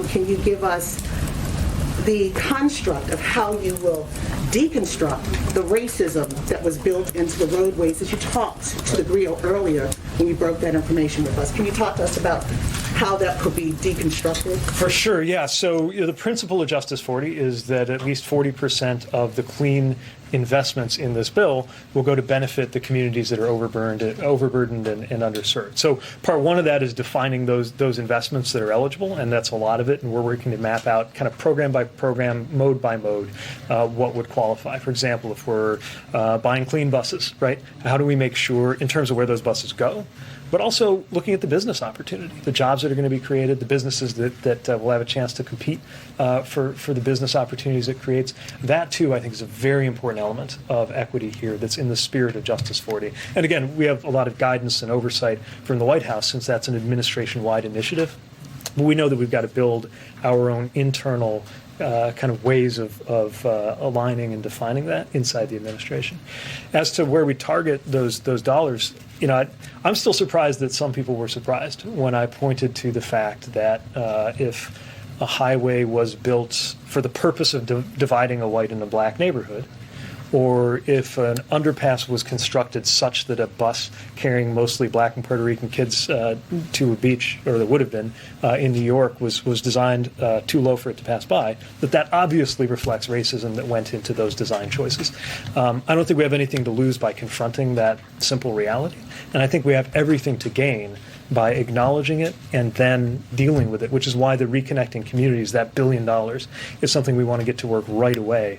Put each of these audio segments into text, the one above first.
can you give us the construct of how you will deconstruct the racism that was built into the roadways that you talked to the griot earlier when you broke that information with us? Can you talk to us about how that could be deconstructed? For sure, yeah. So the principle of Justice 40 is that at least 40% of the clean investments in this bill will go to benefit the communities that are overburdened and underserved. So part one of that is defining those investments that are eligible, and that's a lot of it, and we're working to map out kind of program by program, mode by mode, what would qualify. For example, if we're buying clean buses, right, how do we make sure in terms of where those buses go, but also looking at the business opportunity, the jobs that are going to be created, the businesses that will have a chance to compete for the business opportunities it creates. That, too, I think is a very important element of equity here that's in the spirit of Justice 40. And again, we have a lot of guidance and oversight from the White House since that's an administration-wide initiative. But we know that we've got to build our own internal kind of ways of aligning and defining that inside the administration. As to where we target those dollars, I'm still surprised that some people were surprised when I pointed to the fact that if a highway was built for the purpose of dividing a white and a black neighborhood, or if an underpass was constructed such that a bus carrying mostly black and Puerto Rican kids to a beach, or that would have been, in New York was designed too low for it to pass by, that obviously reflects racism that went into those design choices. I don't think we have anything to lose by confronting that simple reality, and I think we have everything to gain by acknowledging it and then dealing with it, which is why the Reconnecting Communities, that $1 billion, is something we want to get to work right away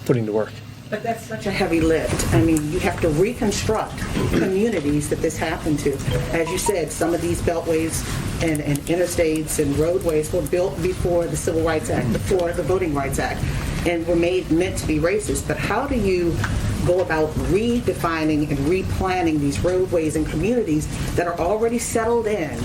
putting to work. But that's such a heavy lift. I mean, you have to reconstruct communities that this happened to. As you said, some of these beltways and interstates and roadways were built before the Civil Rights Act, before the Voting Rights Act, and were meant to be racist. But how do you go about redefining and replanning these roadways and communities that are already settled in?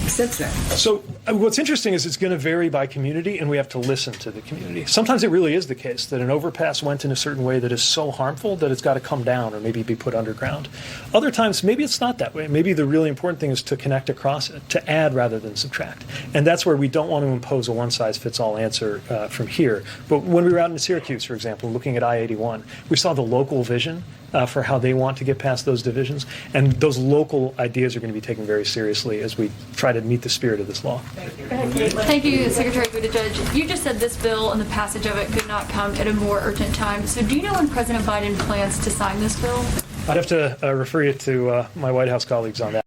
Since then. So what's interesting is it's going to vary by community, and we have to listen to the community. Sometimes it really is the case that an overpass went in a certain way that is so harmful that it's got to come down or maybe be put underground. Other times, maybe it's not that way. Maybe the really important thing is to connect across it, to add rather than subtract. And that's where we don't want to impose a one-size-fits-all answer from here. But when we were out in Syracuse, for example, looking at I-81, we saw the local vision for how they want to get past those divisions. And those local ideas are going to be taken very seriously as we try to meet the spirit of this law. Thank you, Secretary Buttigieg. You just said this bill and the passage of it could not come at a more urgent time. So do you know when President Biden plans to sign this bill? I'd have to refer you to my White House colleagues on that.